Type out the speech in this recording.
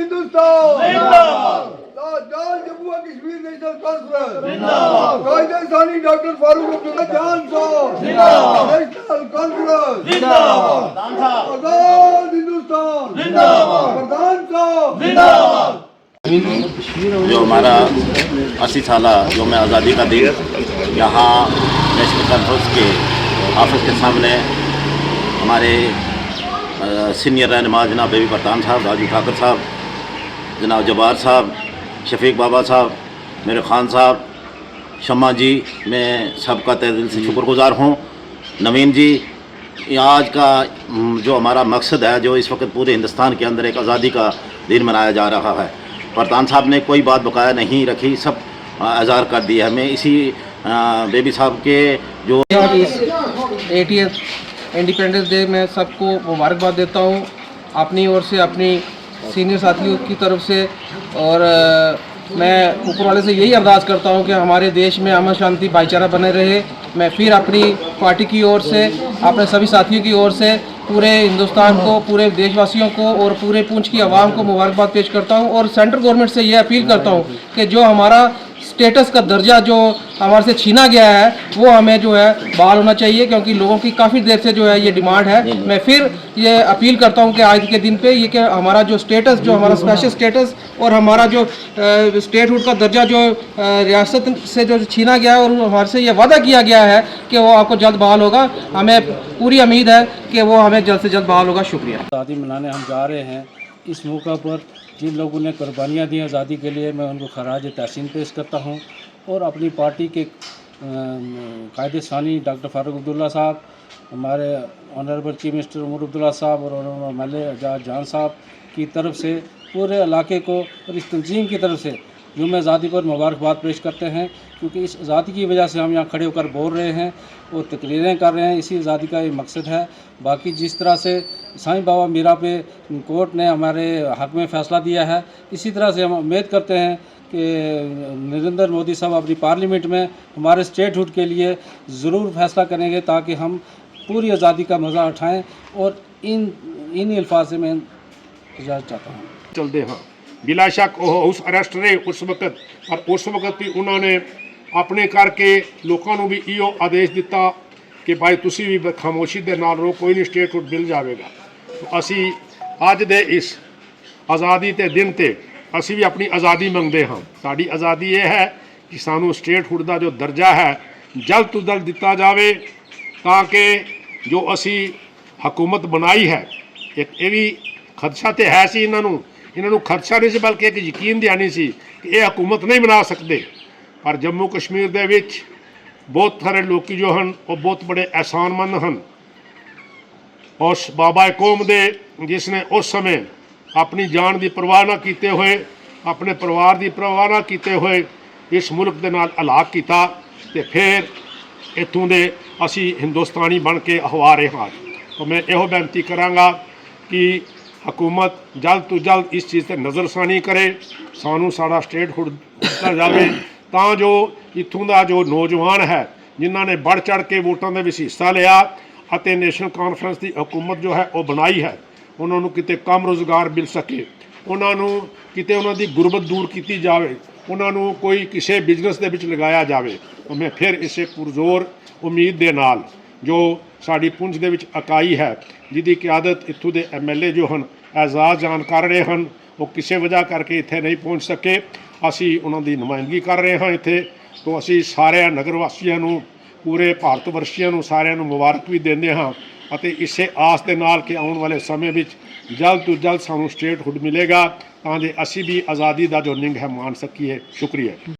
हिंदुस्तान जिंदाबाद, जम्मू और Kashmir national conference जिंदाबाद, कायदेसानी डॉक्टर फारूक अब्दुल्ला जान साहब जिंदाबाद, नेशनल कॉन्फ्रेंस जिंदाबाद, आजाद हिंदुस्तान जिंदाबाद, प्रधान साहब जिंदाबाद। जो हमारा 80 साल योम आज़ादी का दिन यहाँ नेशनल कॉन्फ्रेंस के ऑफिस के सामने हमारे सीनियर रहनुमा जनाब बेबी पठान साहब, राजू ठाकर साहब, जनाब जब्बार साहब, शफीक बाबा साहब, मेरे खान साहब, शम्मा जी, मैं सबका तहे दिल से शुक्रगुजार हूँ। नवीन जी, आज का जो हमारा मकसद है, जो इस वक्त पूरे हिंदुस्तान के अंदर एक आज़ादी का दिन मनाया जा रहा है, पठान साहब ने कोई बात बकाया नहीं रखी, सब आज़ार कर दिया। मैं इसी बेबी साहब के जो 80th इंडिपेंडेंस डे में सबको मुबारकबाद देता हूँ अपनी ओर से, अपनी सीनियर साथियों की तरफ से, और मैं ऊपर वाले से यही अरदास करता हूँ कि हमारे देश में अमन शांति भाईचारा बने रहे। मैं फिर अपनी पार्टी की ओर से, अपने सभी साथियों की ओर से पूरे हिंदुस्तान को, पूरे देशवासियों को और पूरे पुंछ की आवाम को मुबारकबाद पेश करता हूँ, और सेंट्रल गवर्नमेंट से ये अपील करता हूँ कि जो हमारा स्टेटस का दर्जा जो हमारे से छीना गया है वो हमें जो है बहाल होना चाहिए, क्योंकि लोगों की काफ़ी देर से जो है ये डिमांड है। मैं फिर ये अपील करता हूँ कि आज के दिन पे ये कि हमारा जो स्टेटस, जो हमारा स्पेशल स्टेटस और हमारा जो स्टेटहुड का दर्जा जो रियासत से जो छीना गया है, और हमारे से ये वादा किया गया है कि वो आपको जल्द बहाल होगा। हमें पूरी उम्मीद है कि वो हमें जल्द से जल्द बहाल होगा। शुक्रिया। आज़ादी मनाने हम जा रहे हैं। इस मौका पर जिन लोगों ने कुर्बानियाँ दी आज़ादी के लिए, मैं उनको खराज तहसीन पेश करता हूँ, और अपनी पार्टी के कायदेसानी डॉक्टर फारूक अब्दुल्ला साहब, हमारे honourable chief minister Omar Abdullah साहब और MLA एजाज जान साहब की तरफ से पूरे इलाके को और इस तंजीम की तरफ से योम आज़ादी पर मुबारकबाद पेश करते हैं, क्योंकि इस आज़ादी की वजह से हम यहाँ खड़े होकर बोल रहे हैं और तकरीरें कर रहे हैं। इसी आज़ादी का ये मकसद है। बाकी जिस तरह से साईं बाबा मीरा पे कोर्ट ने हमारे हक़ में फ़ैसला दिया है, इसी तरह से हम उम्मीद करते हैं कि नरेंद्र मोदी साहब अपनी पार्लियामेंट में हमारे स्टेटहुड के लिए ज़रूर फ़ैसला करेंगे, ताकि हम पूरी आज़ादी का मज़ा उठाएँ। और इन अल्फाज से मैं इजाज़त चाहता हूँ। चलते हाँ, बिला शक उस अरेस्ट रहे उस वक्त, और उस वक्त भी उन्होंने अपने करके लोगों को भी इो आदेश दिता कि भाई तुसी भी खामोशी दे नाल रहो, कोई नहीं स्टेटहुड मिल जाएगा। तो असी अज दे इस आज़ादी के दिन ते असी भी अपनी आज़ादी मंगते हाँ। साड़ी आज़ादी ये है कि सानू स्टेटहुड का जो दर्जा है जल्द तो जल्द दिता जाए, ताकि जो असी हुकूमत बनाई है, एक ये भी खदशा तो है सी इन्हों खदशा नहीं सी, बल्कि एक यकीन दिहानी सी कि ये हुकूमत नहीं बना सकते। पर जम्मू कश्मीर दे विच बहुत सारे लोग जो हैं वो बहुत बड़े एहसानमंद हैं उस बाबा कौम दे, जिसने उस समय अपनी जान की परवाह ना किते हुए, अपने परिवार की परवाह ना किते हुए इस मुल्क के नाल हलाक किया, तो फिर इत्थों दे असी हिंदुस्तानी बन के हवा रहे हाँ। तो मैं यो बेनती कराँगा कि हुकूमत जल्द तो जल्द इस चीज़ पर नज़रसानी करे, सानू साड़ा स्टेटहुड दिता जाए, तां जो इत्थों का जो नौजवान है जिन्होंने बढ़ चढ़ के वोटों के विच हिस्सा लिया और नेशनल कॉन्फ्रेंस की हुकूमत जो है वो बनाई है, उन्होंने किते काम रोज़गार मिल सके, उन्होंने किते उन्होंने गुरबत दूर की जाए, उन्होंने कोई किसी बिजनेस के विच लगाया जाए। तो मैं फिर इसे पुरजोर उम्मीद के नाल जो साड़ी पुंछ दे विच इकाई है जिसकी क्यादत इत्थों के MLA जो हैं एजाज जान कर रहे हैं, वो किसी वजह करके इत्थे नहीं पहुँच सके, असी उन्होंने नुमाइंदगी कर रहे हैं इत्थे। तो असी सारे नगर वासियों को, पूरे भारत वर्षियों को सारिਆਂ ਨੂੰ मुबारक भी देंगे हाँ, ਅਤੇ इसे आस के नाल कि आने वाले समय में जल्द तो जल्द सानू स्टेटहुड मिलेगा, तां जे असी भी आज़ादी का जो निंग है मान सकीए। शुक्रिया।